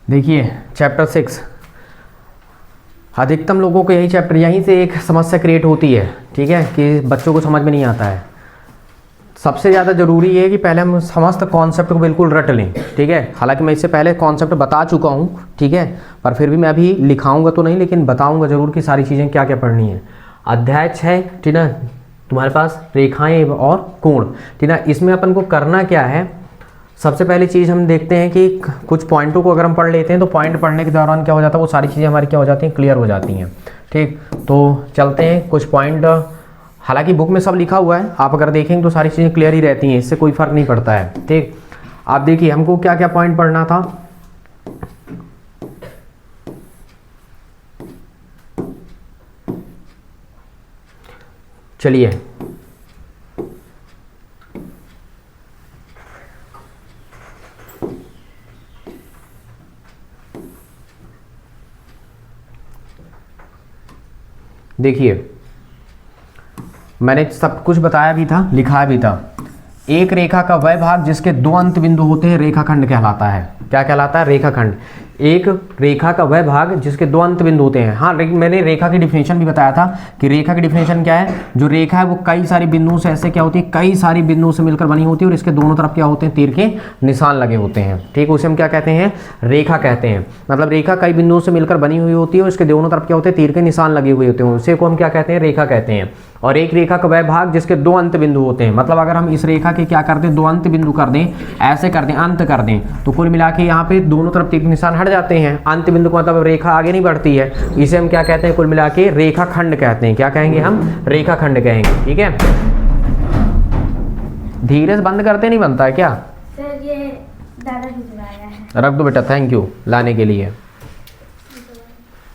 देखिए चैप्टर 6, अधिकतम लोगों को यही चैप्टर, यहीं से एक समस्या क्रिएट होती है, ठीक है, कि बच्चों को समझ में नहीं आता है। सबसे ज़्यादा ज़रूरी है कि पहले हम समस्त कॉन्सेप्ट को बिल्कुल रट लें, ठीक है। हालांकि मैं इससे पहले कॉन्सेप्ट बता चुका हूँ, ठीक है, पर फिर भी मैं अभी लिखाऊंगा तो नहीं, लेकिन बताऊंगा ज़रूर कि सारी चीज़ें क्या क्या पढ़नी है। अध्याय 6, ठीक है, तुम्हारे पास रेखाएँ और कोण, ठीक है। इसमें अपन को करना क्या है, सबसे पहली चीज़ हम देखते हैं कि कुछ पॉइंटों को अगर हम पढ़ लेते हैं तो पॉइंट पढ़ने के दौरान क्या हो जाता है, वो सारी चीज़ें हमारी क्या हो जाती हैं, क्लियर हो जाती हैं, ठीक। तो चलते हैं कुछ पॉइंट, हालांकि बुक में सब लिखा हुआ है, आप अगर देखेंगे तो सारी चीज़ें क्लियर ही रहती हैं, इससे कोई फ़र्क नहीं पड़ता है, ठीक। आप देखिए हमको क्या क्या पॉइंट पढ़ना था। चलिए देखिए, मैंने सब कुछ बताया भी था, लिखा भी था। एक रेखा का वह भाग जिसके दो अंत बिंदु होते हैं रेखाखंड कहलाता है। क्या कहलाता है? रेखाखंड। एक रेखा का वह भाग जिसके दो अंत बिंदु होते हैं। हाँ, मैंने रेखा की डिफिनेशन भी बताया था कि रेखा की डिफिनेशन क्या है, जो रेखा है वो कई सारी बिंदुओं से ऐसे क्या होती है, कई सारी बिंदुओं से मिलकर बनी होती है और इसके दोनों तरफ क्या होते हैं, तीर के निशान लगे होते हैं, ठीक। उसे हम क्या कहते हैं, रेखा कहते हैं। मतलब रेखा कई बिंदुओं से मिलकर बनी हुई होती है और इसके दोनों तरफ क्या होते हैं, तीर के निशान लगे हुए होते हैं, उसे को हम क्या कहते हैं, रेखा कहते हैं। और एक रेखा का वह भाग जिसके दो अंत बिंदु होते हैं, मतलब अगर हम इस रेखा के क्या कर दें, दो अंत बिंदु कर दें, ऐसे कर दें, अंत कर दें, तो कुल मिला के यहाँ पे दोनों तरफ तीर के निशान हट जाते हैं। अंत बिंदु का मतलब रेखा आगे नहीं बढ़ती है, इसे हम क्या कहते हैं, कुल मिला के रेखा खंड कहते हैं। क्या कहेंगे हम? रेखा खंड कहेंगे, ठीक है। धीरे से बंद करते नहीं बनता है क्या सर? ये दादाजी चलाया है। रख दो बेटा, थैंक यू लाने के लिए,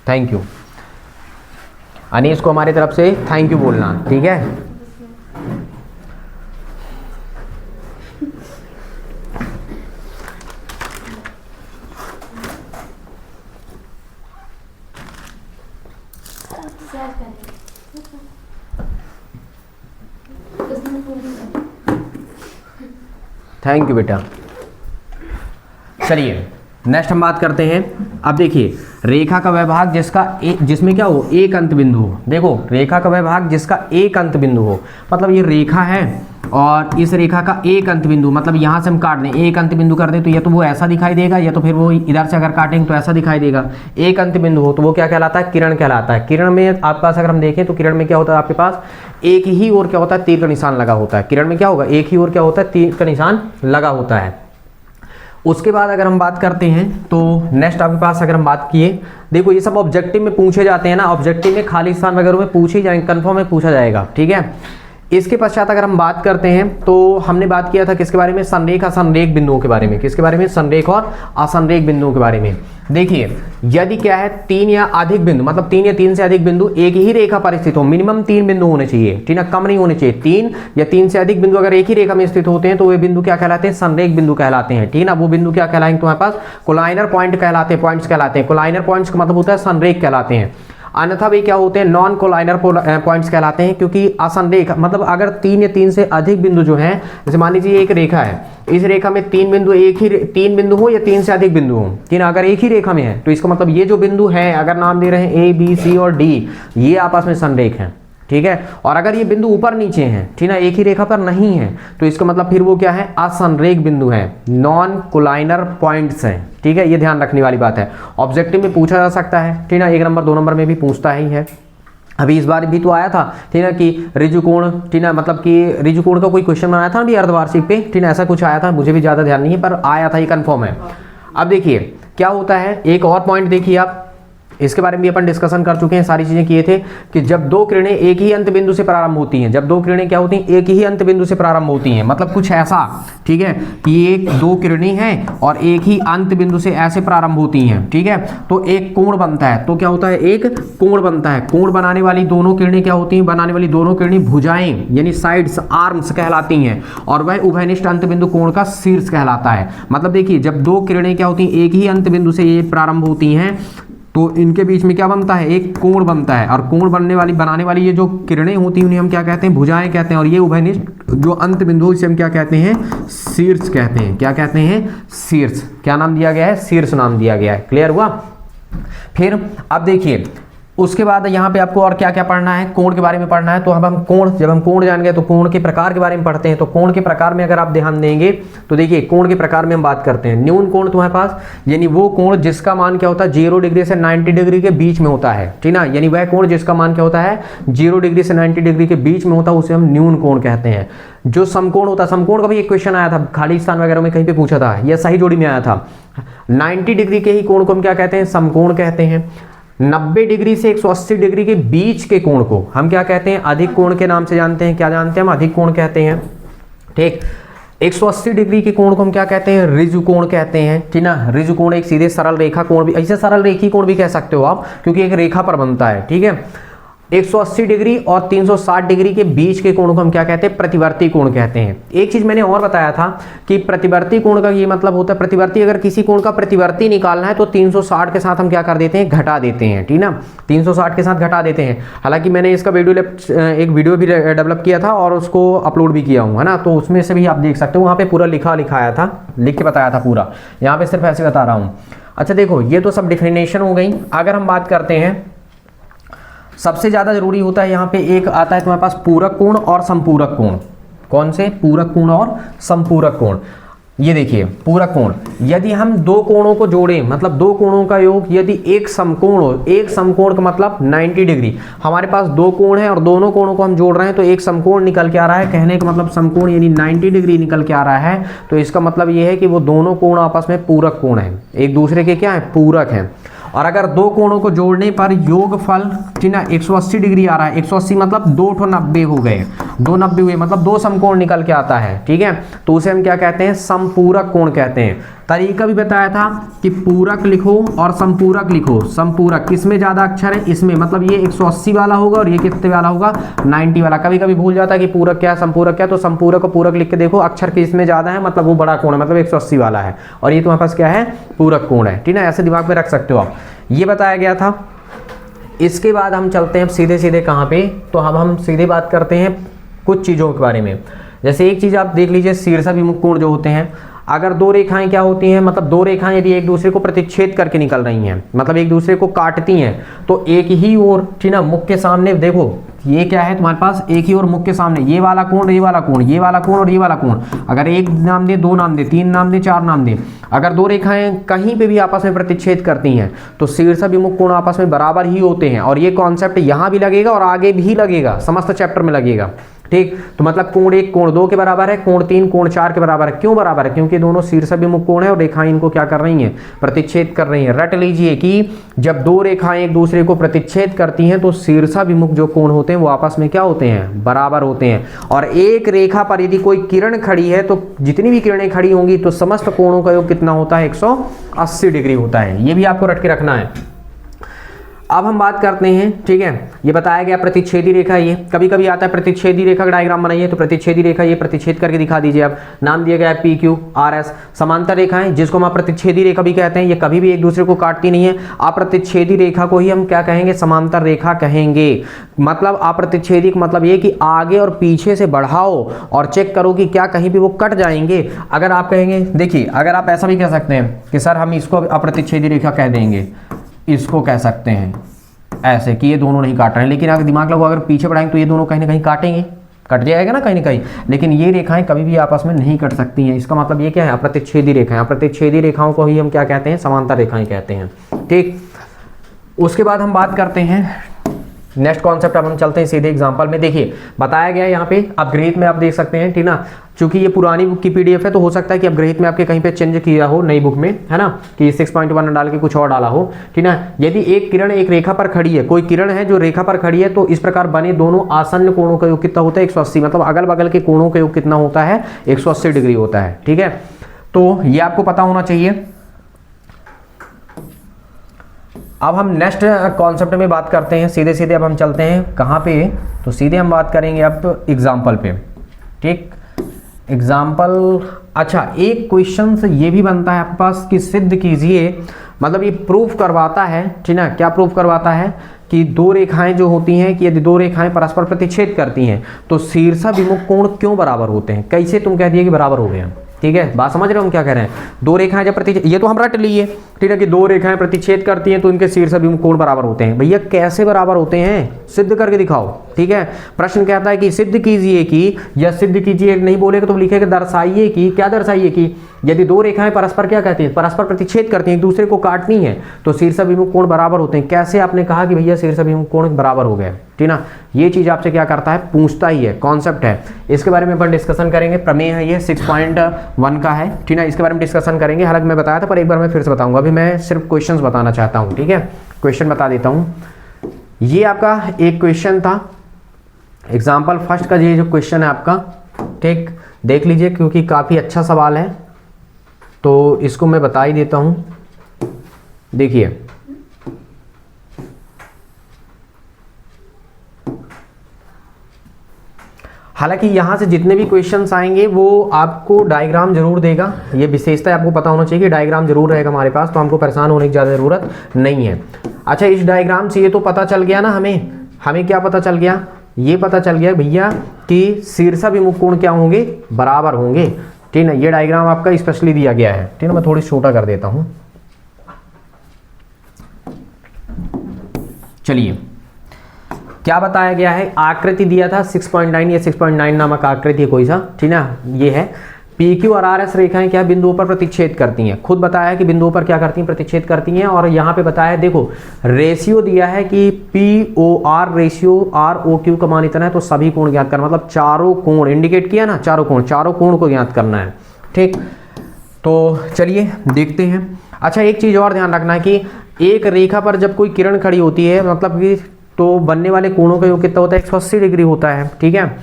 थैंक यू। अनीश को हमारी तरफ से थैंक यू बोलना, ठीक है। थैंक यू बेटा। चलिए नेक्स्ट हम बात करते हैं। अब देखिए, रेखा का वह भाग जिसमें क्या हो, एक अंत बिंदु हो। देखो, रेखा का वह भाग जिसका एक अंत बिंदु हो, मतलब ये रेखा है और इस रेखा का एक अंत बिंदु, मतलब यहाँ से हम काट दें, एक अंत बिंदु कर दें तो या तो वो ऐसा दिखाई देगा या तो फिर वो इधर से अगर काटेंगे तो ऐसा दिखाई देगा। एक अंत बिंदु हो तो वो क्या कहलाता है, किरण कहलाता है। किरण में आपके पास अगर हम देखें तो किरण में क्या होता है, आपके पास एक ही ओर क्या होता है, तीर का निशान लगा होता है। किरण में क्या होगा, एक ही ओर क्या होता है, तीर का निशान लगा होता है। उसके बाद अगर हम बात करते हैं तो नेक्स्ट आपके पास अगर हम बात किए, देखो ये सब ऑब्जेक्टिव में पूछे जाते हैं ना, ऑब्जेक्टिव में खाली स्थान वगैरह में पूछे जाएंगे, कंफर्म में पूछा जाएगा, ठीक है। इसके पश्चात अगर हम बात करते हैं तो हमने बात किया था किसके बारे में, संरेख असंरेख बिंदुओं के बारे में। किसके बारे में? संरेख और असंरेख बिंदुओं के बारे में। देखिए, यदि क्या है, तीन या अधिक बिंदु, मतलब तीन या तीन से अधिक बिंदु एक ही रेखा पर स्थित हो, मिनिमम तीन बिंदु होने चाहिए, ठीक है, कम नहीं होने चाहिए। तीन या तीन से अधिक बिंदु अगर एक ही रेखा में स्थित होते हैं तो वे बिंदु क्या कहलाते हैं, संरेख बिंदु कहलाते हैं, ठीक है ना। वो बिंदु क्या कहलाएंगे तुम्हारे पास, कोलाइनर पॉइंट कहलाते हैं, पॉइंट्स कहलाते हैं। कोलाइनर पॉइंट्स का मतलब होता है संरेख कहलाते हैं। अन्यथा वे क्या होते हैं, नॉन कोलाइनर पॉइंट्स कहलाते हैं, क्योंकि असंरेख मतलब अगर तीन या तीन से अधिक बिंदु जो हैं, जैसे मान लीजिए एक रेखा है, इस रेखा में तीन बिंदु, तीन बिंदु हो या तीन से अधिक बिंदु हो, तीन अगर एक ही रेखा में है तो इसका मतलब ये जो बिंदु है, अगर नाम दे रहे हैं ए बी सी और डी, ये आपस में संरेख हैं, ठीक है। और अगर ये बिंदु ऊपर नीचे हैं, ठीक है, एक ही रेखा पर नहीं है, तो इसका मतलब फिर वो क्या है, असंरेख बिंदु है, नॉन कोलाइनर पॉइंट्स हैं, ठीक है। ये ध्यान रखने वाली बात है, ऑब्जेक्टिव में पूछा जा सकता है, ठीक है, 1 नंबर 2 नंबर में भी पूछता ही है। अभी इस बार भी तो आया था, ठीक है, कि ऋजुकोण, ठीक है, मतलब कि ऋजुकोण का कोई क्वेश्चन बनाया था अभी अर्धवार्षिक पे, ठीक है, ऐसा कुछ आया था, मुझे भी ज़्यादा ध्यान नहीं है पर आया था, ये कन्फर्म है। अब देखिए क्या होता है, एक और पॉइंट देखिए आप, इसके बारे में भी अपन डिस्कशन कर चुके हैं, सारी चीजें किए थे कि जब दो किरणें एक ही अंत बिंदु से प्रारंभ होती हैं, जब दो किरणें क्या होती हैं, एक ही अंत बिंदु से प्रारंभ होती हैं, मतलब कुछ ऐसा, ठीक है, कि एक दो किरणें हैं और एक ही अंत बिंदु से ऐसे प्रारंभ होती हैं, ठीक है, तो एक कोण बनता है। तो क्या होता है, एक कोण बनता है। कोण बनाने वाली दोनों किरणें क्या होती हैं, बनाने वाली दोनों किरणें भुजाएं यानी साइड्स, आर्म्स कहलाती हैं, और वह उभयनिष्ठ अंत बिंदु कोण का शीर्ष कहलाता है। मतलब देखिए, जब दो किरणें क्या होती हैं, एक ही अंत बिंदु से ये प्रारंभ होती हैं, तो इनके बीच में क्या बनता है, एक कोण बनता है, और कोण बनाने वाली ये जो किरणें होती हैं उन्हें हम क्या कहते हैं, भुजाएं कहते हैं। और ये उभयनिष्ठ जो अंत बिंदु इसे हम क्या कहते हैं, शीर्ष कहते हैं। क्या कहते हैं, शीर्ष। क्या नाम दिया गया है, शीर्ष नाम दिया गया है। क्लियर हुआ। फिर अब देखिए उसके बाद यहाँ पे आपको और क्या क्या पढ़ना है, कोण के बारे में पढ़ना है। तो अब हम कोण, जब हम कोण जान गए तो कोण के प्रकार के बारे में पढ़ते हैं। तो कोण के प्रकार में अगर आप ध्यान देंगे तो देखिए कोण के प्रकार में हम बात करते हैं। न्यून कोण तुम्हारे पास, यानी वो कोण जिसका मान क्या होता है, 0 डिग्री से 90 डिग्री के बीच में होता है, ठीक ना। यानी वह कोण जिसका मान क्या होता है, 0 डिग्री से 90 डिग्री के बीच में होता है, उसे हम न्यून कोण कहते हैं। जो समकोण होता है, समकोण का भी एक क्वेश्चन आया था खालिस्तान वगैरह में, कहीं पे पूछा था, यह सही जोड़ी में आया था। 90 डिग्री के ही कोण को हम क्या कहते हैं, समकोण कहते हैं। 90 डिग्री से 180 डिग्री के बीच के कोण को हम क्या कहते हैं, अधिक कोण के नाम से जानते हैं। क्या जानते हैं हम, अधिक कोण कहते हैं। ठीक, 180 डिग्री के कोण को हम क्या कहते हैं, ऋजु कोण कहते हैं, ठीक ना। ऋजु कोण एक सीधे सरल रेखा कोण भी, ऐसे सरल रेखी कोण भी कह सकते हो आप, क्योंकि एक रेखा पर बनता है, ठीक है। 180 डिग्री और 360 डिग्री के बीच के कोण को हम क्या कहते हैं, प्रतिवर्ती कोण कहते हैं। एक चीज मैंने और बताया था कि प्रतिवर्ती कोण का ये मतलब होता है, प्रतिवर्ती अगर किसी कोण का प्रतिवर्ती निकालना है तो 360 के साथ हम क्या कर देते हैं, घटा देते हैं, ठीक ना। 360 के साथ घटा देते हैं। हालांकि मैंने इसका एक वीडियो भी डेवलप किया था और उसको अपलोड भी किया हूँ, है ना। तो उसमें से भी आप देख सकते हो, वहाँ पे पूरा लिखाया था, लिख के बताया था पूरा। यहाँ पे सिर्फ ऐसे बता रहा हूँ। अच्छा देखो, ये तो सब डिफिनेशन हो गई। अगर हम बात करते हैं, सबसे ज़्यादा जरूरी होता है यहाँ पे एक आता है तुम्हारे पास पूरक कोण और संपूरक कोण। कौन से, पूरक कोण और संपूरक कोण। ये देखिए पूरक कोण, यदि हम दो कोणों को जोड़ें, मतलब दो कोणों का योग यदि एक समकोण हो, एक समकोण का मतलब 90 डिग्री, हमारे पास दो कोण है और दोनों कोणों को हम जोड़ रहे हैं तो एक समकोण निकल के आ रहा है। कहने का मतलब समकोण यानी 90 डिग्री निकल के आ रहा है, तो इसका मतलब ये है कि वो दोनों कोण आपस में पूरक कोण है, एक दूसरे के क्या है, पूरक हैं। और अगर दो कोणों को जोड़ने पर योगफल, ठीक ना, 180 डिग्री आ रहा है, 180 मतलब 2 ठो 90 हो गए, 2 90 हुए, मतलब दो समकोण निकल के आता है, ठीक है। तो उसे हम क्या कहते हैं, समपूरक कोण कहते हैं। तरीका भी बताया था कि पूरक लिखो और संपूरक लिखो। संपूरक किसमें ज्यादा अक्षर है, इसमें, मतलब ये 180 वाला होगा और ये कितने वाला होगा, 90 वाला। कभी कभी भूल जाता है कि पूरक क्या है, संपूरक क्या है, तो संपूरक और पूरक लिख के देखो, अक्षर किसमें ज्यादा है, मतलब वो बड़ा कोण है, मतलब 180 वाला है, और ये तुम्हारे पास क्या है, पूरक कोण है, ठीक है। ऐसे दिमाग में रख सकते हो आप, ये बताया गया था। इसके बाद हम चलते हैं सीधे सीधे कहाँ पे, तो अब हम सीधे बात करते हैं कुछ चीज़ों के बारे में। जैसे एक चीज़ आप देख लीजिए, शीर्षाभिमुख कोण जो होते हैं, अगर दो रेखाएं क्या होती हैं, मतलब दो रेखाएं यदि एक दूसरे को प्रतिच्छेद करके निकल रही हैं, मतलब एक दूसरे को काटती हैं, तो एक ही ओर, ठीक ना, मुख के सामने देखो, ये क्या है तुम्हारे पास, एक ही ओर मुख के सामने ये वाला कोण, ये वाला कोण, ये वाला कोण और ये वाला कोण, अगर एक नाम दे, दो नाम दे, तीन नाम दे, चार नाम दे, अगर दो रेखाएं कहीं पे भी आपस में प्रतिच्छेद करती हैं तो शीर्षाभिमुख कोण आपस में बराबर ही होते हैं। और ये कॉन्सेप्ट यहाँ भी लगेगा और आगे भी लगेगा, समस्त चैप्टर में लगेगा, ठीक। तो मतलब कोण 1 कोण 2 के बराबर है, कोण 3 कोण 4 के बराबर है। क्यों बराबर है, क्योंकि दोनों शीर्षाभिमुख कोण है और रेखाएं इनको क्या कर रही हैं, प्रतिच्छेद कर रही हैं। रट लीजिए कि जब दो रेखाएं एक दूसरे को प्रतिच्छेद करती हैं तो शीर्षाभिमुख जो कोण होते हैं वो आपस में क्या होते हैं, बराबर होते हैं। और एक रेखा पर यदि कोई किरण खड़ी है तो जितनी भी किरणें खड़ी होंगी तो समस्त कोणों का योग कितना होता है, 180 डिग्री होता है। ये भी आपको रट के रखना है। अब हम बात करते हैं, ठीक है, ये बताया गया प्रतिच्छेदी रेखा, ये कभी कभी आता है प्रतिच्छेदी रेखा का डायग्राम बनाइए, तो प्रतिच्छेदी रेखा ये प्रतिच्छेद करके दिखा दीजिए आप। नाम दिया गया है PQRS। समांतर रेखाएं जिसको हम प्रतिच्छेदी रेखा भी कहते हैं, ये कभी भी एक दूसरे को काटती नहीं है। अप्रतिच्छेदी रेखा को ही हम क्या कहेंगे, समांतर रेखा कहेंगे। मतलब अप्रतिच्छेदी का मतलब ये कि आगे और पीछे से बढ़ाओ और चेक करो कि क्या कहीं भी वो कट जाएंगे। अगर आप कहेंगे, देखिए, अगर आप ऐसा भी कह सकते हैं कि सर हम इसको अप्रतिच्छेदी रेखा कह देंगे, इसको कह सकते हैं ऐसे कि ये दोनों नहीं काट रहे हैं, लेकिन अगर दिमाग लगाओ, अगर पीछे बढ़ाएंगे तो ये दोनों कहीं ना कहीं काटेंगे, कट जाएगा ना कहीं ना कहीं। लेकिन ये रेखाएं कभी भी आपस में नहीं कट सकती हैं। इसका मतलब ये क्या है, अप्रतिच्छेदी रेखाएं। अप्रतिच्छेदी रेखाओं को ही हम क्या कहते हैं, समांतर रेखाएं कहते हैं, ठीक। उसके बाद हम बात करते हैं नेक्स्ट कॉन्सेप्ट। अब हम चलते हैं सीधे एग्जांपल में। देखिए बताया गया है यहाँ पे, अपग्रहित में आप देख सकते हैं, ठीक ना। चूंकि ये पुरानी बुक की PDF है तो हो सकता है कि अपग्रहित में आपके कहीं पे चेंज किया हो नई बुक में, है ना, कि 6.1 डाल के कुछ और डाला हो, ठीक ना। यदि एक किरण एक रेखा पर खड़ी है, कोई किरण है जो रेखा पर खड़ी है, तो इस प्रकार बने दोनों आसन्न कोणों का योग कितना होता है, 180। मतलब अगल बगल के कोणों का योग कितना होता है, 180 डिग्री होता है, ठीक है। तो ये आपको पता होना चाहिए। अब हम नेक्स्ट कॉन्सेप्ट में बात करते हैं सीधे सीधे। अब हम चलते हैं कहाँ पे, तो सीधे हम बात करेंगे अब एग्जाम्पल पे, ठीक। एग्जाम्पल, अच्छा एक क्वेश्चन ये भी बनता है आपके पास कि सिद्ध कीजिए मतलब ये प्रूफ करवाता है, ठीक ना, क्या प्रूफ करवाता है कि दो रेखाएं जो होती हैं कि यदि दो रेखाएं परस्पर प्रतिच्छेद करती हैं तो शीर्षाभिमुख कोण क्यों बराबर होते हैं। कैसे तुम कह दिए कि बराबर हो गए हैं, ठीक है, बात समझ रहे हो हम क्या कह रहे हैं। दो रेखाएं जब प्रतिच्छेद, ये तो हम रट लिए, ठीक है, कि दो रेखाएं प्रतिच्छेद करती हैं तो इनके शीर्षाभिमुख कोण बराबर होते हैं। भैया कैसे बराबर होते हैं, सिद्ध करके दिखाओ, ठीक है। प्रश्न कहता है कि सिद्ध कीजिए कि, या सिद्ध कीजिए नहीं बोलेगा तो लिखेगा दर्शाइए कि, क्या दर्शाइए कि यदि दो रेखाएं परस्पर क्या कहती हैं, परस्पर प्रतिच्छेद करती हैं, एक दूसरे को काटनी है तो शीर्षाभिमुख कोण बराबर होते हैं। कैसे आपने कहा कि भैया शीर्षाभिमुख कोण बराबर हो गए, ठीक ना, ये चीज आपसे क्या करता है, पूछता ही है, कॉन्सेप्ट है। इसके बारे में अपन डिस्कशन करेंगे, प्रमेय है ये 6.1 का है, ठीक ना, इसके बारे में डिस्कशन करेंगे। हालांकि मैं बताया था पर एक बार मैं फिर से बताऊंगा, अभी मैं सिर्फ क्वेश्चंस बताना चाहता हूं, ठीक है, क्वेश्चन बता देता हूं। ये आपका एक क्वेश्चन था, एग्जाम्पल फर्स्ट का ये जो क्वेश्चन है आपका, ठीक, देख लीजिए क्योंकि काफी अच्छा सवाल है तो इसको मैं बता ही देता हूं। देखिए हालांकि यहाँ से जितने भी क्वेश्चंस आएंगे वो आपको डायग्राम जरूर देगा, ये विशेषता आपको पता होना चाहिए कि डायग्राम जरूर रहेगा हमारे पास, तो हमको परेशान होने की ज़्यादा ज़रूरत नहीं है। अच्छा, इस डायग्राम से ये तो पता चल गया ना, हमें क्या पता चल गया, ये पता चल गया भैया कि शीर्षाभिमुख कोण क्या होंगे, बराबर होंगे, ठीक ना। ये डायग्राम आपका स्पेशली दिया गया है, ठीक है, मैं थोड़ी छोटा कर देता हूँ। चलिए क्या बताया गया है, आकृति दिया था 6.9 या 6.9 नामक आकृति है कोई सा, ठीक ना, ये है PQ और RS रेखाएं क्या बिंदुओं पर प्रतिच्छेद करती हैं। खुद बताया कि बिंदुओं पर क्या करती हैं, प्रतिच्छेद करती हैं। और यहाँ पे बताया देखो रेशियो दिया है कि POR रेशियो ROQ का मान इतना है तो सभी कोण ज्ञात करना, मतलब चारों कोण इंडिकेट किया ना, चारों कोण को ज्ञात करना है, ठीक। तो चलिए देखते हैं। अच्छा, एक चीज़ और ध्यान रखना है कि एक रेखा पर जब कोई किरण खड़ी होती है मतलब कि तो बनने वाले कोणों का योग कितना होता है, 180 डिग्री होता है, ठीक है।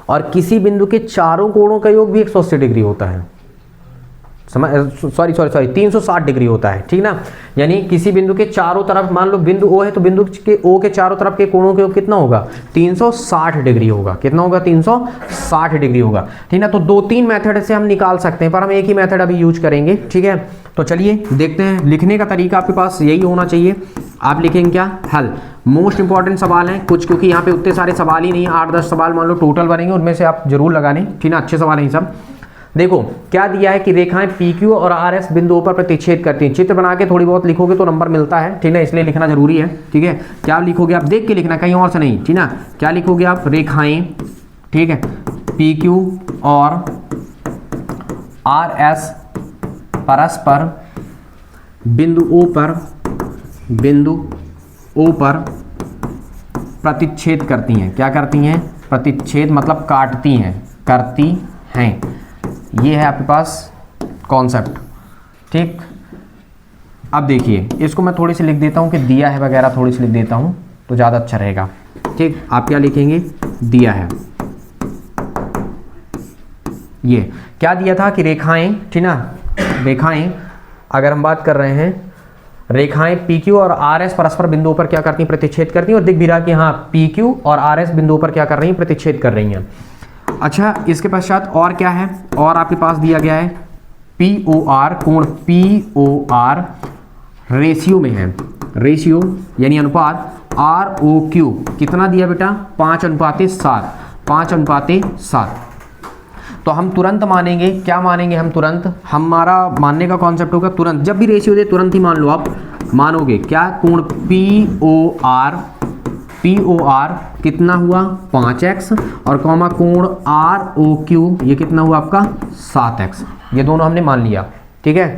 और किसी बिंदु के चारों कोणों का योग भी 180 डिग्री होता है, सॉरी 360 डिग्री होता है, ठीक ना। यानी किसी बिंदु के चारों तरफ, मान लो बिंदु O है तो बिंदु के O के चारों तरफ के कोणों का योग कितना होगा, 360 डिग्री होगा। कितना होगा, 360 डिग्री होगा, ठीक ना। तो 2-3 मेथड से हम निकाल सकते हैं पर हम एक ही मेथड अभी यूज करेंगे, ठीक है। तो चलिए देखते हैं, लिखने का तरीका आपके पास यही होना चाहिए। आप लिखेंगे क्या, हल। मोस्ट इंपॉर्टेंट सवाल हैं कुछ, क्योंकि यहाँ पे उतने सारे सवाल ही नहीं, 8-10 सवाल मान लो टोटल बनेंगे, उनमें से आप जरूर लगाने, ठीक ना, अच्छे सवाल हैं सब। देखो क्या दिया है कि रेखाएं PQ और RS बिंदुओं पर प्रतिच्छेद करती हैं। चित्र बना के थोड़ी बहुत लिखोगे तो नंबर मिलता है, ठीक है, इसलिए लिखना जरूरी है, ठीक है। क्या लिखोगे आप, देख के लिखना, कहीं और से नहीं, ठीक ना। क्या लिखोगे आप, रेखाएं, ठीक है, PQ और RS परस्पर बिंदु O पर प्रतिच्छेद करती हैं। क्या करती हैं, प्रतिच्छेद मतलब काटती हैं, करती हैं। ये है आपके पास कॉन्सेप्ट, ठीक। अब देखिए इसको मैं थोड़ी सी लिख देता हूँ कि दिया है वगैरह, थोड़ी सी लिख देता हूँ तो ज़्यादा अच्छा रहेगा, ठीक। आप क्या लिखेंगे, दिया है। ये क्या दिया था कि रेखाएं, ठीक ना, रेखाएं अगर हम बात कर रहे हैं, रेखाएं PQ और RS परस्पर बिंदुओं पर क्या करती हैं, प्रतिच्छेद करती हैं। और दिख भी रहा कि हाँ PQ और RS बिंदुओं पर क्या कर रही हैं, प्रतिच्छेद कर रही हैं। अच्छा, इसके पश्चात और क्या है, और आपके पास दिया गया है POR, कोण POR रेशियो में है, रेशियो यानी अनुपात ROQ कितना दिया बेटा, 5:7, 5:7। तो हम तुरंत मानेंगे, क्या मानेंगे हम तुरंत, हमारा मानने का कॉन्सेप्ट होगा तुरंत, जब भी रेशियो दे तुरंत ही मान लो, आप मानोगे क्या, कोण POR कितना हुआ 5x और कॉमा कोण ROQ ये कितना हुआ आपका 7x, ये दोनों हमने मान लिया, ठीक है।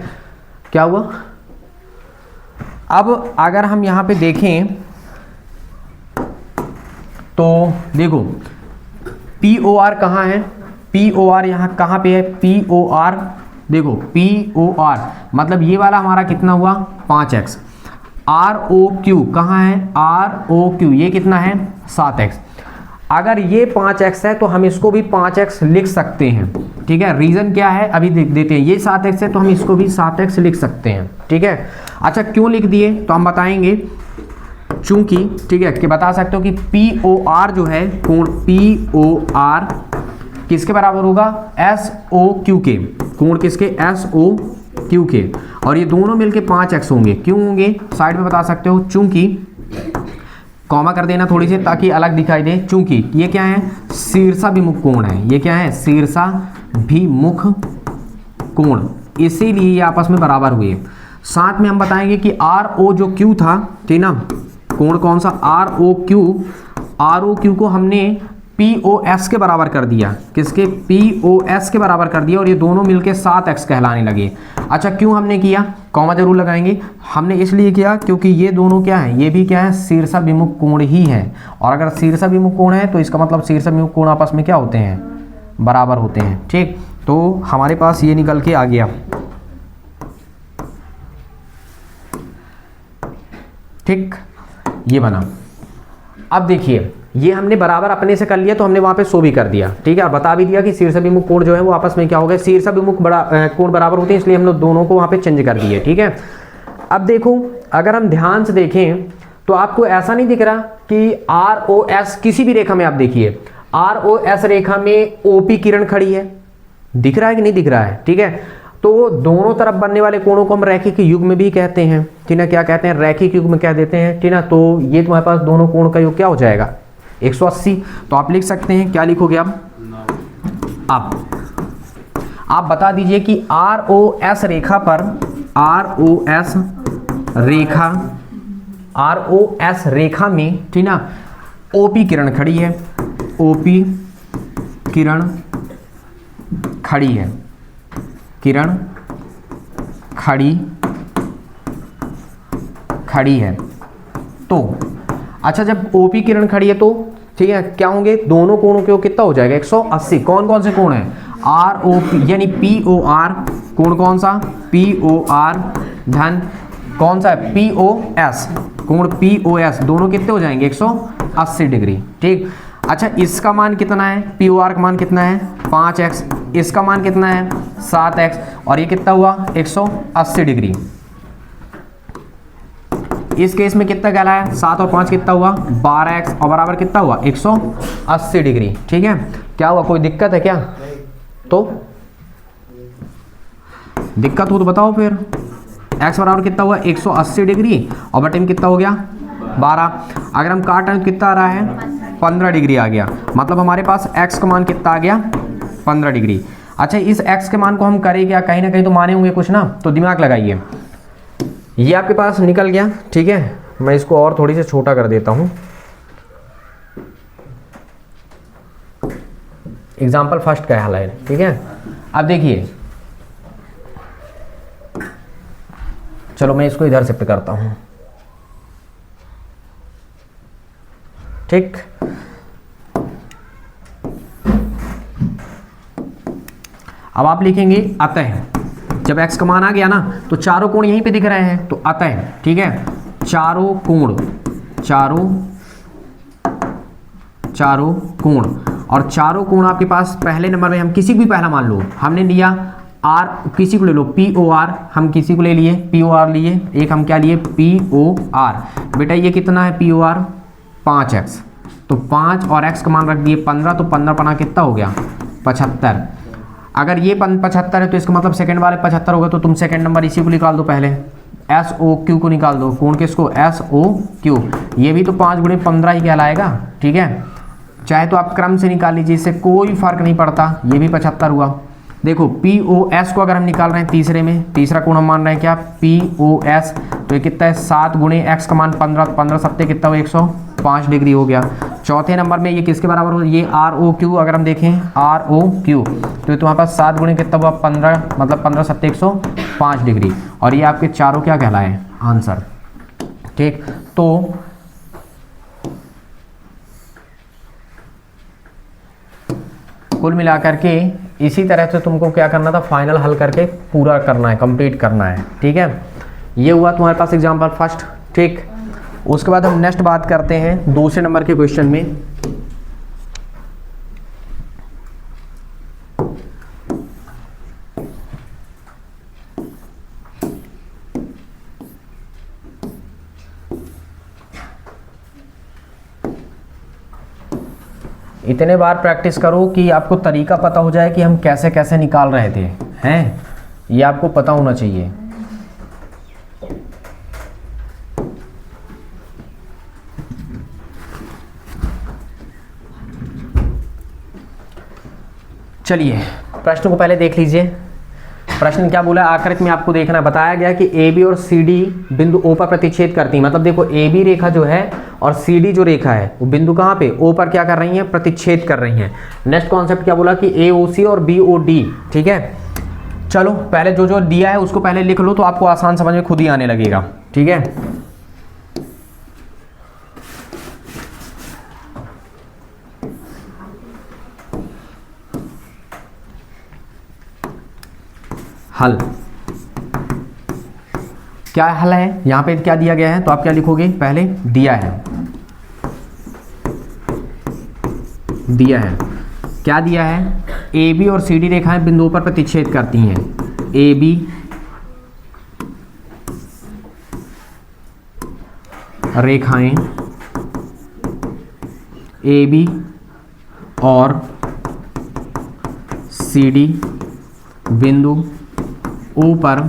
क्या हुआ, अब अगर हम यहाँ पे देखें तो देखो POR कहाँ है, POR यहाँ कहाँ पे है, POR देखो POR मतलब ये वाला हमारा कितना हुआ 5x, ROQ कहाँ है, ROQ ये कितना है 7x। अगर ये 5x है तो हम इसको भी 5x लिख सकते हैं, ठीक है। रीज़न क्या है अभी देख देते हैं, ये 7x है तो हम इसको भी 7x लिख सकते हैं, ठीक है। अच्छा क्यों लिख दिए तो हम बताएंगे, चूंकि ठीक है कि बता सकते हो कि POR जो है, कोण POR किसके बराबर होगा, SOQ के, कोण किसके, SOQ क्यू के, और ये दोनों मिलके 5x होंगे। क्यों होंगे साइड में बता सकते हो, चूंकि कॉमा कर देना थोड़ी सी ताकि अलग दिखाई दे, चूंकि ये क्या है शीर्षाभिमुख कोण है, ये क्या है शीर्षाभिमुख कोण, इसीलिए ये आपस में बराबर हुए। साथ में हम बताएंगे कि आर ओ जो क्यू था, ठीक ना, कोण कौन सा आर ओ क्यू को हमने पी ओ एस के बराबर कर दिया, किसके पी ओ एस के बराबर कर दिया, और ये दोनों मिलके 7x कहलाने लगे। अच्छा क्यों हमने किया, कॉमा जरूर लगाएंगे, हमने इसलिए किया क्योंकि ये दोनों क्या है, ये भी क्या है शीर्षाभिमुख कोण ही है, और अगर शीर्षाभिमुख कोण है तो इसका मतलब शीर्षाभिमुख कोण आपस में क्या होते हैं, बराबर होते हैं। ठीक, तो हमारे पास ये निकल के आ गया। ठीक, ये बना। अब देखिए ये हमने बराबर अपने से कर लिया तो हमने वहां पे शो भी कर दिया, ठीक है, और बता भी दिया कि शीर्षाभिमुख कोण जो है वो आपस में क्या हो गए, शीर्षाभिमुख कोण बराबर होते हैं, इसलिए हम लोग दोनों को वहां पे चेंज कर दिए। ठीक है, अब देखो अगर हम ध्यान से देखें तो आपको ऐसा नहीं दिख रहा कि आर ओ एस किसी भी रेखा में, आप देखिए आर ओ एस रेखा में ओपी किरण खड़ी है, दिख रहा है कि नहीं दिख रहा है। ठीक है, तो दोनों तरफ बनने वाले कोणों को हम रैखिक युग्म भी कहते हैं, ठीक ना, क्या कहते हैं रैखिक युग्म कह देते हैं, ठीक ना। तो ये तुम्हारे पास दोनों कोण का योग क्या हो जाएगा 180। तो आप लिख सकते हैं, क्या लिखोगे आप बता दीजिए कि आर ओ एस रेखा पर, आर ओ एस रेखा में, ठीक ना, ओपी किरण खड़ी है, ओपी किरण खड़ी है, किरण खड़ी है। तो अच्छा जब ओपी किरण खड़ी है तो ठीक है क्या होंगे, दोनों कोणों के कितना हो जाएगा 180। कौन कौन से कोण हैं, आर ओ पी यानी पी ओ आर कोण, कौन सा पी ओ आर, धन कौन सा है पी ओ एस, कोण पी ओ एस, दोनों कितने हो जाएंगे 180 डिग्री। ठीक, अच्छा इसका मान कितना है, पी ओ आर का मान कितना है 5x, इसका मान कितना है 7x, और ये कितना हुआ 180 डिग्री। इस केस में कितना कहलाया 7 और 5 कितना हुआ 12x, और बराबर कितना हुआ 180 डिग्री। ठीक है, क्या हुआ, कोई दिक्कत है क्या, तो दिक्कत हो तो बताओ फिर। x बराबर कितना हुआ 180 डिग्री, और बटे में कितना हो गया 12, अगर हम काट रहे हैं तो कितना आ रहा है 15 डिग्री आ गया, मतलब हमारे पास x का मान कितना आ गया 15 डिग्री। अच्छा इस x के मान को हम करें क्या, कहीं ना कहीं तो माने होंगे कुछ ना, तो दिमाग लगाइए, ये आपके पास निकल गया। ठीक है, मैं इसको और थोड़ी सी छोटा कर देता हूं, एग्जाम्पल फर्स्ट का हाल है। ठीक है, अब देखिए चलो मैं इसको इधर शिफ्ट करता हूं। ठीक, अब आप लिखेंगे अतः, जब x का मान आ गया ना तो चारों कोण यहीं पे दिख रहे हैं, तो अतः ठीक है चारों कोण, और चारों कोण आपके पास पहले नंबर में हम किसी को भी पहला मान लो, हमने लिया r, किसी को ले लो पी ओ आर, हम किसी को ले लिए पी ओ आर लिए, एक हम क्या लिए पी ओ आर, बेटा ये कितना है पी ओ आर 5x, तो 5 और x का मान रख दिए 15, तो 15 पना कितना हो गया 75। अगर ये 75 है तो इसका मतलब सेकंड वाले 75 होगा, तो तुम सेकंड नंबर इसी को निकाल दो, पहले एस ओ क्यू को निकाल दो, कोण किसको एस ओ क्यू, ये भी तो 5 गुणे 15 ही कहलाएगा। ठीक है, चाहे तो आप क्रम से निकाल लीजिए, इससे कोई फर्क नहीं पड़ता, ये भी 75 हुआ। देखो पी ओ एस को अगर हम निकाल रहे हैं तीसरे में, तीसरा कोण हम मान रहे हैं क्या पी ओ एस, तो ये कितना है 7 गुणे एक्स का मान 15, 15 सत्ते कितना हुआ 105 डिग्री हो गया। चौथे नंबर में ये किसके बराबर हो, ये आर ओ क्यू, अगर हम देखें आर ओ क्यू तो तुम्हारे पास 7 गुणे कितना हुआ 15, मतलब 15 सत्ते 105 डिग्री, और ये आपके चारों क्या कहलाए आंसर। ठीक, तो कुल मिलाकर के इसी तरह से तुमको क्या करना था, फाइनल हल करके पूरा करना है, कंप्लीट करना है। ठीक है, ये हुआ तुम्हारे पास एग्जाम्पल फर्स्ट। ठीक, उसके बाद हम नेक्स्ट बात करते हैं दूसरे नंबर के क्वेश्चन में। इतने बार प्रैक्टिस करो कि आपको तरीका पता हो जाए कि हम कैसे कैसे निकाल रहे थे, हैं ये आपको पता होना चाहिए। चलिए प्रश्न को पहले देख लीजिए। प्रश्न क्या बोला है, आकृति में आपको देखना बताया गया कि ए बी और सी डी बिंदु ओ पर प्रतिच्छेद करती हैं। मतलब देखो ए बी रेखा जो है और सी डी जो रेखा है वो बिंदु कहाँ पे ओ पर क्या कर रही हैं, प्रतिच्छेद कर रही हैं। नेक्स्ट कॉन्सेप्ट क्या बोला कि ए ओ सी और बी ओ डी, ठीक है। चलो पहले जो जो दिया है उसको पहले लिख लो तो आपको आसान समझ में खुद ही आने लगेगा, ठीक है। हल क्या हल है, यहां पे क्या दिया गया है तो आप क्या लिखोगे, पहले दिया है क्या दिया है, ए बी और सी डी रेखाएं बिंदुओं पर प्रतिच्छेद करती हैं। ए बी रेखाएं ए बी और सी डी बिंदु ओ पर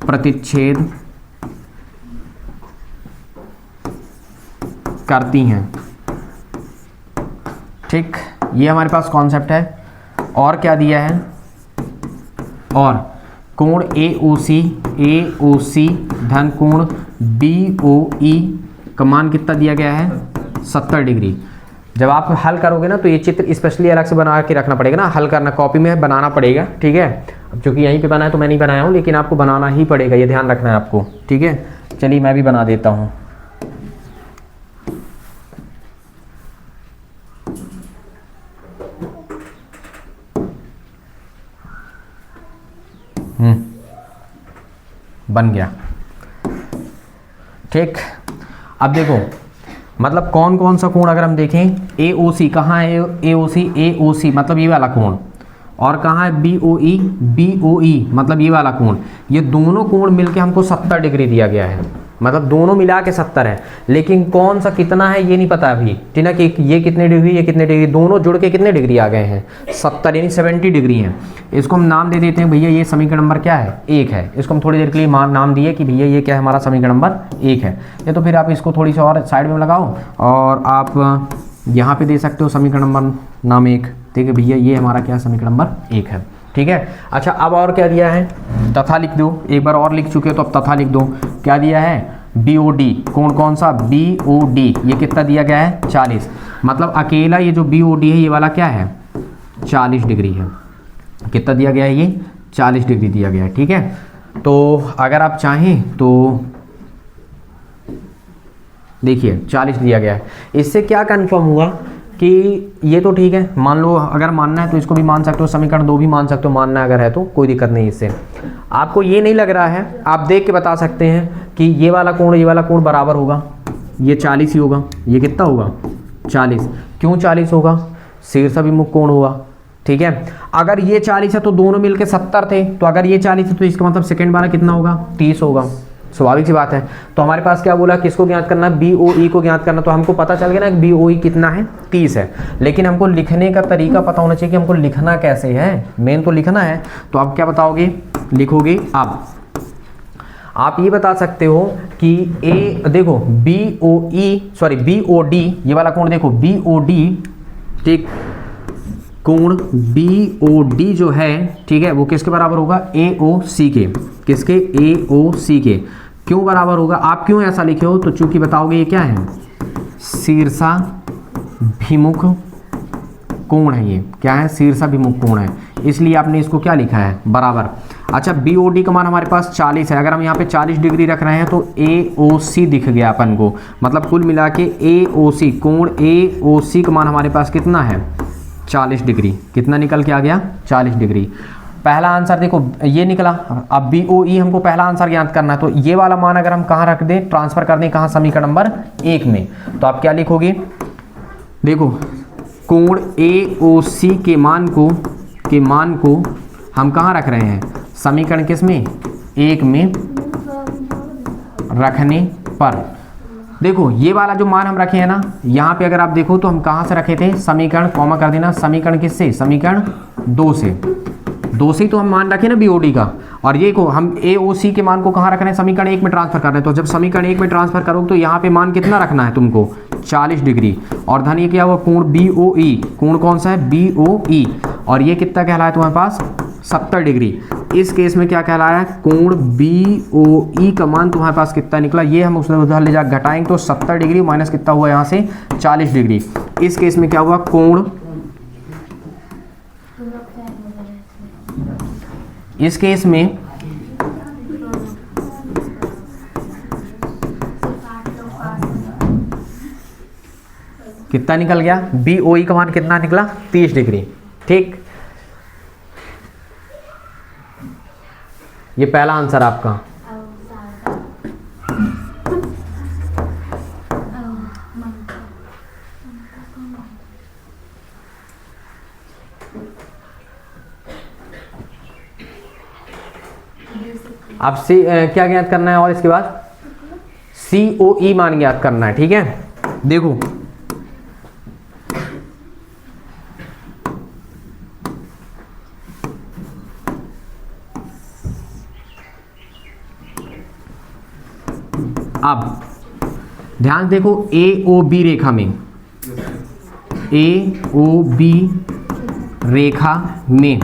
प्रतिच्छेद करती हैं, ठीक। ये हमारे पास कॉन्सेप्ट है। और क्या दिया है, और कोण ए ओ सी धन कोण बी ओ ई का मान कितना दिया गया है, 70 डिग्री। जब आप हल करोगे ना तो ये चित्र स्पेशली अलग से बना के रखना पड़ेगा ना, हल करना कॉपी में बनाना पड़ेगा, ठीक है। अब चूंकि यहीं पे बना है तो मैं नहीं बनाया हूँ, लेकिन आपको बनाना ही पड़ेगा, ये ध्यान रखना है आपको, ठीक है। चलिए मैं भी बना देता हूँ। बन गया, ठीक। अब देखो मतलब कौन कौन सा कोण अगर हम देखें, ए ओ सी कहाँ है, ए ओ सी मतलब ये वाला कोण, और कहाँ है बी ओ ई मतलब ये वाला कोण। ये दोनों कोण मिलके हमको 70 डिग्री दिया गया है, मतलब दोनों मिला के 70 है, लेकिन कौन सा कितना है ये नहीं पता अभी, ठीक है, कि ये कितने डिग्री ये कितने डिग्री, दोनों जुड़ के कितने डिग्री आ गए हैं, 70 यानी 70 डिग्री हैं। इसको हम नाम दे देते हैं, भैया ये समीकरण नंबर क्या है, 1 है। इसको हम थोड़ी देर के लिए नाम दिए कि भैया ये क्या है, हमारा समीकरण नंबर 1 है। ये तो फिर आप इसको थोड़ी सी और साइड में लगाओ और आप यहाँ पे दे सकते हो समीकरण नंबर नाम 1, ठीक है भैया ये हमारा क्या समीकरण नंबर 1 है, ठीक है। अच्छा अब और क्या दिया है, तथा लिख दो, एक बार और लिख चुके हो तो अब तथा लिख दो। क्या दिया है, बी ओ डी, कौन सा बी ओ डी, ये कितना दिया गया है 40, मतलब अकेला ये जो बी ओ डी है ये वाला क्या है 40 डिग्री है। कितना दिया गया है, ये 40 डिग्री दिया गया है, ठीक है। तो अगर आप चाहें तो देखिए 40 दिया गया है। इससे क्या कंफर्म हुआ कि ये तो ठीक है, मान लो अगर मानना है तो इसको भी मान सकते हो, समीकरण 2 भी मान सकते हो, मानना अगर है तो कोई दिक्कत नहीं। इससे आपको ये नहीं लग रहा है, आप देख के बता सकते हैं कि ये वाला कोण बराबर होगा, ये 40 ही होगा, ये कितना होगा 40। क्यों 40 होगा, शीर्षाभिमुख कोण होगा, ठीक है। अगर ये 40 है तो दोनों मिलके 70 थे, तो अगर ये 40 है तो इसका मतलब सेकंड वाला कितना होगा 30 होगा, स्वाभाविक सी बात है। तो हमारे पास क्या बोला, किसको ज्ञात करना, बी ओ ई को ज्ञात करना। तो हमको पता चल गया ना बी ओ ई कितना है 30 है, लेकिन हमको लिखने का तरीका पता होना चाहिए कि हमको लिखना कैसे है, मेन तो लिखना है। तो आप क्या बताओगे, लिखोगे आप ये बता सकते हो कि ए देखो बी ओ डी, ये वाला कोण देखो बी ओ डी, ठीक, कोण बी ओ डी जो है, ठीक है, वो किसके बराबर होगा, ए ओ सी के, किसके, ए ओ सी के। क्यों बराबर होगा, आप क्यों ऐसा लिखे हो, तो चूंकि बताओगे ये क्या है शीर्षाभिमुख कोण है, ये क्या है शीर्षाभिमुख कोण है, इसलिए आपने इसको क्या लिखा है बराबर। अच्छा बी ओ डी का मान हमारे पास 40 है, अगर हम यहाँ पे 40 डिग्री रख रहे हैं तो ए ओ सी दिख गया अपन को, मतलब कुल मिला के ए ओ सी, कोण ए ओ सी का मान हमारे पास कितना है 40 डिग्री। कितना निकल के आ गया 40 डिग्री। पहला आंसर देखो ये निकला। अब बी ओ ई हमको पहला आंसर ज्ञात करना है, तो ये वाला मान अगर हम कहाँ रख दें, ट्रांसफर कर दें कहाँ, समीकरण नंबर 1 में, तो आप क्या लिखोगे, देखो कोण ए ओ सी के मान को हम कहाँ रख रहे हैं, समीकरण किस में 1 में रखने पर। देखो ये वाला जो मान हम रखे हैं ना, यहाँ पे अगर आप देखो तो हम कहाँ से रखे थे, समीकरण कॉमा कर देना, समीकरण किससे, समीकरण 2 से, 2 से तो हम मान रखे ना BOD का, और ये को हम AOC के मान को कहाँ रख रहे हैं, समीकरण 1 में ट्रांसफर कर रहे हैं। तो जब समीकरण 1 में ट्रांसफर करोगे तो यहाँ पे मान कितना रखना है तुमको, 40 डिग्री। और धन ये क्या हुआ, कोण BOE, कोण कौन सा है, BOE, और ये कितना कहलाया तुम्हारे पास, 70 डिग्री। इस केस में क्या कहलाया है, कोण BOE का मान तुम्हारे पास कितना निकला, ये हम उसमें उधर ले जा घटाएंगे तो 70 डिग्री माइनस कितना हुआ यहाँ से 40 डिग्री। इस केस में क्या हुआ, कोण, इस केस में कितना निकल गया, BOE का मान कितना निकला, 30 डिग्री। ठीक, ये पहला आंसर आपका। अब से क्या ज्ञात करना है, और इसके बाद COE मान ज्ञात करना है। ठीक है, देखो अब ध्यान देखो, AOB रेखा में, AOB रेखा में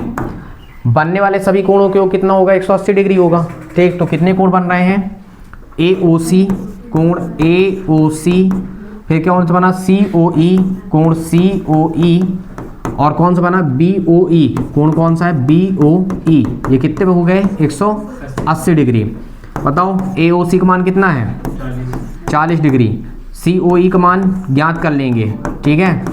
बनने वाले सभी कोणों के कितना होगा, 180 डिग्री होगा। ठीक, तो कितने कोण बन रहे हैं, AOC, कोण AOC, फिर क्या कौन सा बना, COE, कोण COE, और कौन सा बना, BOE, कोण कौन सा है, BOE। ये कितने पे हो गए, 180 डिग्री। बताओ AOC का मान कितना है, 40 डिग्री। COE का मान ज्ञात कर लेंगे। ठीक है,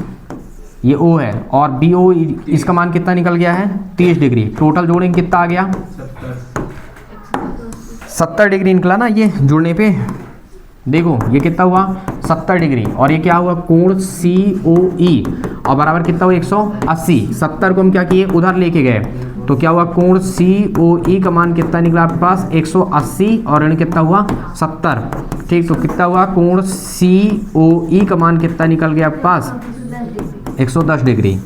ये O है, और BOE इसका मान कितना निकल गया है, 30 डिग्री। टोटल जोड़ेंगे कितना आ गया, 70 डिग्री निकला ना ये जुड़ने पे। देखो ये कितना हुआ, 70 डिग्री, और ये क्या हुआ, कोण COE, और बराबर कितना हुआ, 180। 70 को हम क्या किए, उधर लेके गए, तो क्या हुआ, कोण COE का मान कितना निकला आपके पास, 180, और ऋण कितना हुआ, 70। ठीक, तो कितना हुआ, कोण COE का मान कितना निकल गया आपके पास, 110 डिग्री।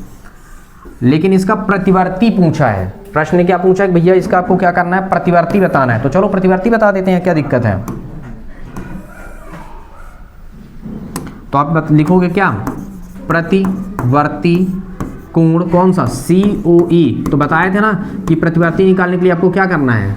लेकिन इसका प्रतिवर्ती पूछा है, प्रश्न ने क्या पूछा है, भैया इसका आपको क्या करना है, प्रतिवर्ती बताना है। तो चलो प्रतिवर्ती बता देते हैं, क्या दिक्कत है। तो आप लिखोगे क्या, प्रतिवर्ती कोण कौन सा, COE। तो बताए थे ना कि प्रतिवर्ती निकालने के लिए आपको क्या करना है,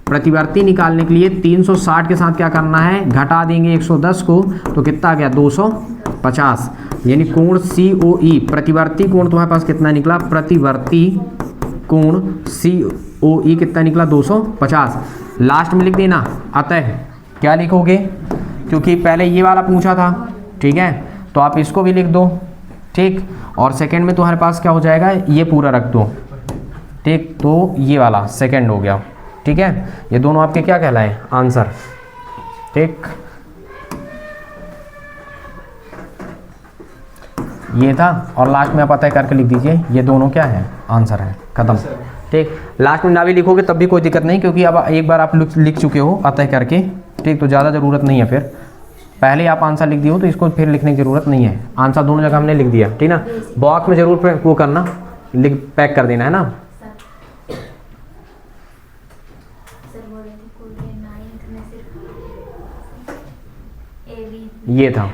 प्रतिवर्ती निकालने के लिए 360 के साथ क्या करना है, घटा देंगे 110 को, तो कितना आ गया, 250। यानी कोण COE, प्रतिवर्ती कोण तुम्हारे पास कितना निकला, प्रतिवर्ती कोण COE कितना निकला, 250। लास्ट में लिख देना, अतः क्या लिखोगे, क्योंकि पहले ये वाला पूछा था। ठीक है, तो आप इसको भी लिख दो। ठीक, और सेकंड में तुम्हारे पास क्या हो जाएगा, ये पूरा रख दो। ठीक, तो ये वाला सेकंड हो गया। ठीक है, ये दोनों आपके क्या कहलाए, आंसर। ठीक, ये था, और लास्ट में आप अतः करके लिख दीजिए, ये दोनों क्या है, आंसर है, खत्म। ठीक, लास्ट में ना भी लिखोगे तब भी कोई दिक्कत नहीं, क्योंकि अब एक बार आप लिख चुके हो अतः करके। ठीक, तो ज़्यादा ज़रूरत नहीं है, फिर पहले आप आंसर लिख दिए हो तो इसको फिर लिखने की ज़रूरत नहीं है। आंसर दोनों जगह हमने लिख दिया। ठीक ना, बॉक्स में ज़रूर वो करना, लिख पैक कर देना है ना। ये था,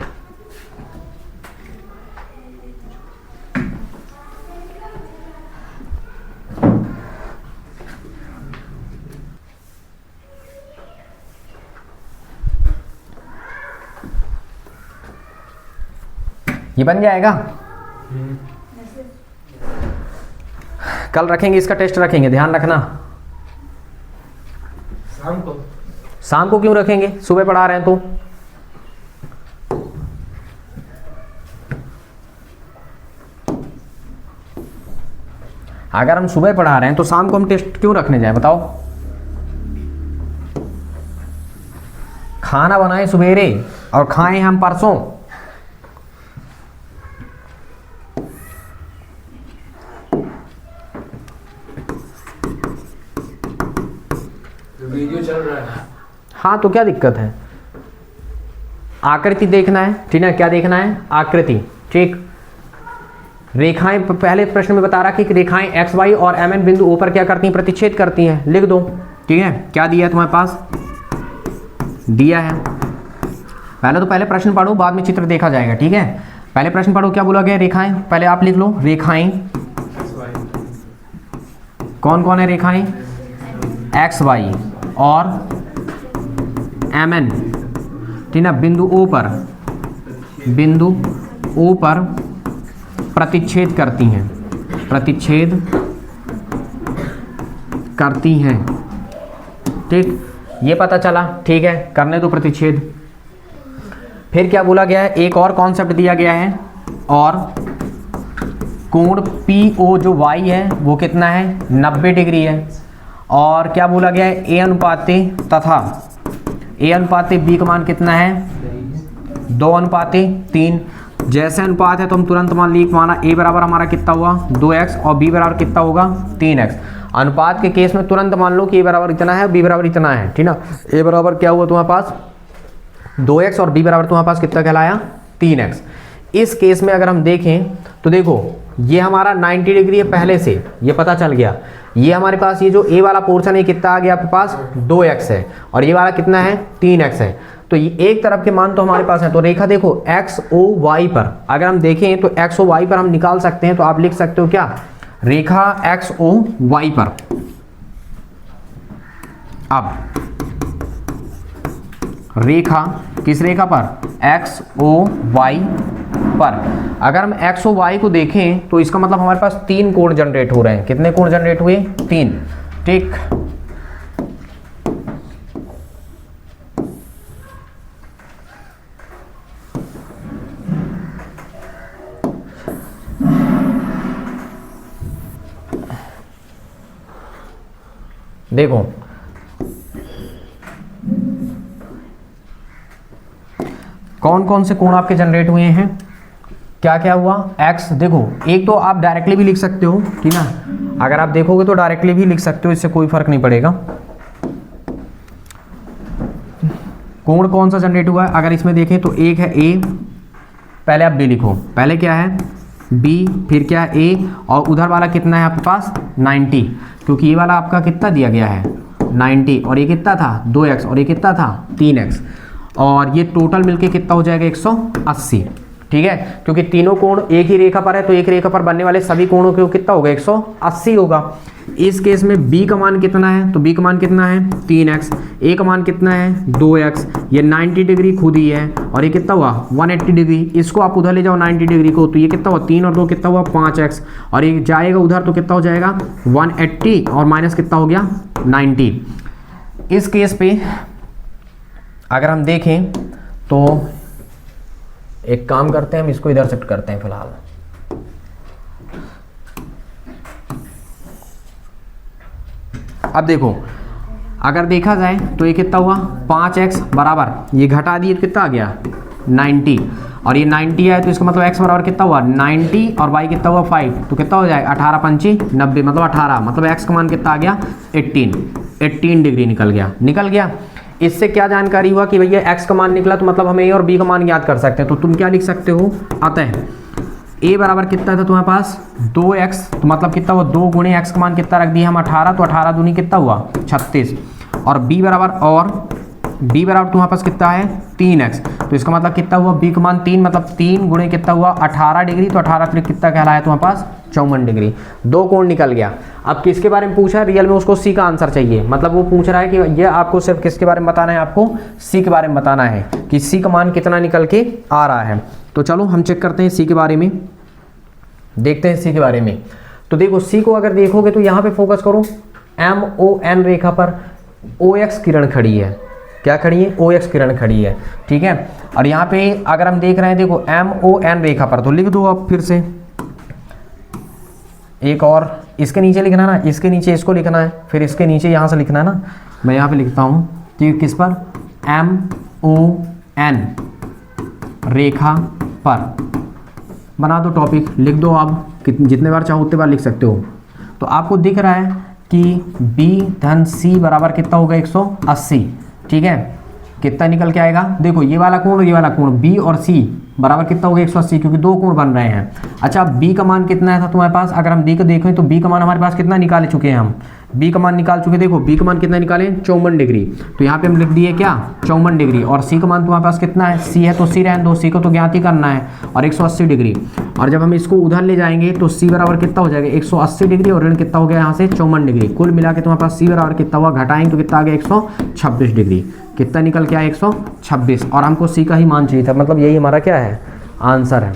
ये बन जाएगा। कल रखेंगे, इसका टेस्ट रखेंगे, ध्यान रखना। शाम को क्यों रखेंगे, सुबह पढ़ा रहे हैं तो। अगर हम सुबह पढ़ा रहे हैं तो शाम को हम टेस्ट क्यों रखने जाए, बताओ। खाना बनाए सवेरे और खाएं हम परसों। वीडियो चल रहा है। हाँ, तो क्या दिक्कत है, आकृति देखना है। ठीक है, क्या देखना है, आकृति। ठीक, रेखाएं पहले प्रश्न में बता रहा कि रेखाएं एक्स वाई और एम एन बिंदु ओ पर क्या करती हैं, प्रतिच्छेद करती हैं। लिख दो, ठीक है। क्या दिया है तुम्हारे पास, दिया है। पहले प्रश्न पढ़ो, बाद में चित्र देखा जाएगा, ठीक है। पहले प्रश्न पढ़ो, क्या बोला गया, रेखाएं। पहले आप लिख लो रेखाएं, कौन कौन है रेखाएं, एक्स वाई और एम एन, ठीक ना, बिंदु ओ पर प्रतिच्छेद करती हैं, ठीक, ये पता चला, ठीक है। करने दो प्रतिच्छेद। फिर क्या बोला गया है, एक और कॉन्सेप्ट दिया गया है, और कोण PO जो y है वो कितना है, 90 डिग्री है। और क्या बोला गया है, A अनुपाते तथा A अनुपाते B का मान कितना है, 2:3। जैसे अनुपात है तो हम तुरंत मान ली माना A बराबर हमारा कितना हुआ, 2x, और B बराबर कितना होगा, 3x। अनुपात के केस में तुरंत मान लो कि A बराबर इतना है, B बराबर इतना है, ठीक ना। A बराबर क्या हुआ तुम्हारे पास 2x, और B बराबर तुम्हारे पास कितना कहलाया, 3x। इस केस में अगर हम देखें तो देखो ये हमारा 90 डिग्री है पहले से, ये पता चल गया। ये हमारे पास ये जो A वाला पोर्शन है कितना आ गया आपके पास, 2x है, और ये वाला कितना है, 3x है। तो ये एक तरफ के मान तो हमारे पास है। तो रेखा देखो x o y पर अगर हम देखें तो x o y पर हम निकाल सकते हैं। तो आप लिख सकते हो क्या, रेखा x o y पर। अब रेखा किस रेखा पर, x o y पर। अगर हम x o y को देखें तो इसका मतलब हमारे पास 3 कोण जनरेट हो रहे हैं। कितने कोण जनरेट हुए, 3, ठीक। देखो कौन कौन से कोण आपके जनरेट हुए हैं, क्या क्या हुआ, x देखो, एक तो आप डायरेक्टली भी लिख सकते हो, ठीक ना। अगर आप देखोगे तो डायरेक्टली भी लिख सकते हो, इससे कोई फर्क नहीं पड़ेगा। कोण कौन सा जनरेट हुआ है, अगर इसमें देखें तो एक है A, पहले आप B लिखो, पहले क्या है B, फिर क्या है A, और उधर वाला कितना है आपके पास 90, क्योंकि ये वाला आपका कितना दिया गया है 90, और ये कितना था 2x, और ये कितना था 3x, और ये टोटल मिलके कितना हो जाएगा 180, ठीक है। क्योंकि तीनों कोण एक ही रेखा पर है तो एक रेखा पर बनने वाले सभी कोणों के कितना होगा 180 होगा। इस केस में B का मान कितना है, तो B का मान कितना है 3x, A का मान कितना है 2x, ये 90 डिग्री खुद ही है, और ये कितना हुआ 180 डिग्री। इसको आप उधर ले जाओ 90 डिग्री को, तो ये कितना हुआ 3 और 2 कितना हुआ 5x, और ये जाएगा उधर तो कितना हो जाएगा 180, और माइनस कितना हो गया 90। इस केस पे अगर हम देखें तो एक काम करते हैं, हम इसको इधर शिफ्ट करते हैं फिलहाल। अब देखो अगर देखा जाए तो ये कितना हुआ 5x बराबर, ये घटा दिए तो कितना आ गया 90, और ये 90 है तो इसका मतलब x बराबर कितना हुआ 90, और y कितना हुआ 5, तो कितना हो जाएगा 18 5 90, मतलब 18, मतलब x का मान कितना आ गया 18 डिग्री निकल गया। इससे क्या जानकारी हुआ कि भैया x का मान निकला तो मतलब हमें a और b का मान याद कर सकते हैं। तो तुम क्या लिख सकते हो, अतः a बराबर कितना था तुम्हारे पास 2x, तो मतलब कितना हुआ 2 गुणे x का मान कितना रख दिया हम 18, तो 18 दूनी कितना हुआ 36, और b बराबर तुम्हारे पास कितना है 3x, तो इसका मतलब कितना हुआ b का मान 3, मतलब 3 गुणे कितना हुआ 18 डिग्री, तो 18 फिर कितना कहलाया तुम्हारे पास 54 डिग्री। 2 कोण निकल गया। अब किसके बारे में पूछा है, रियल में उसको C का आंसर चाहिए, मतलब वो पूछ रहा है कि ये आपको सिर्फ किसके बारे में बताना है, आपको C के बारे में बताना है कि C का मान कितना निकल के आ रहा है। तो चलो हम चेक करते हैं C के बारे में, देखते हैं C के बारे में। तो देखो C को अगर देखोगे तो यहाँ पे फोकस करो, MON रेखा पर OX किरण खड़ी है, क्या खड़ी है OX किरण खड़ी है, ठीक है। और यहाँ पे अगर हम देख रहे हैं देखो MON रेखा पर, तो लिख दो आप फिर से, एक और इसके नीचे लिखना है ना, इसके नीचे इसको लिखना है, फिर इसके नीचे यहाँ से लिखना है ना, मैं यहाँ पे लिखता हूँ, तो किस पर MON रेखा पर बना दो टॉपिक, लिख दो आप जितने बार चाहो उतने बार लिख सकते हो। तो आपको दिख रहा है कि B धन C बराबर कितना होगा 180, ठीक है। कितना निकल के आएगा, देखो ये वाला कोण B और C बराबर कितना हो गया 180, क्योंकि दो कोण बन रहे हैं। अच्छा बी का मान कितना था तुम्हारे पास, अगर हम बी को देखें तो बी का मान हमारे पास कितना निकाले चुके हैं हम, बी का मान निकाल चुके। देखो बी का मान कितना निकाले 54 डिग्री, तो यहाँ पे हम लिख दिए क्या 54 डिग्री। और सी का मान तुम्हारे पास कितना है, सी है तो सी रहने दो, सी को तो ज्ञात ही करना है, और 180 डिग्री। और जब हम इसको उधर ले जाएंगे तो सी बराबर कितना हो जाएगा 180 डिग्री, और ऋण कितना हो गया यहाँ से 54 डिग्री। कुल मिला के तुम्हारे पास सी बराबर कितना हुआ, घटाएंगे तो कितना आ गया 126 डिग्री। कितना निकल के आया 126, और हमको सी का ही मान चाहिए था, मतलब यही हमारा क्या है आंसर है।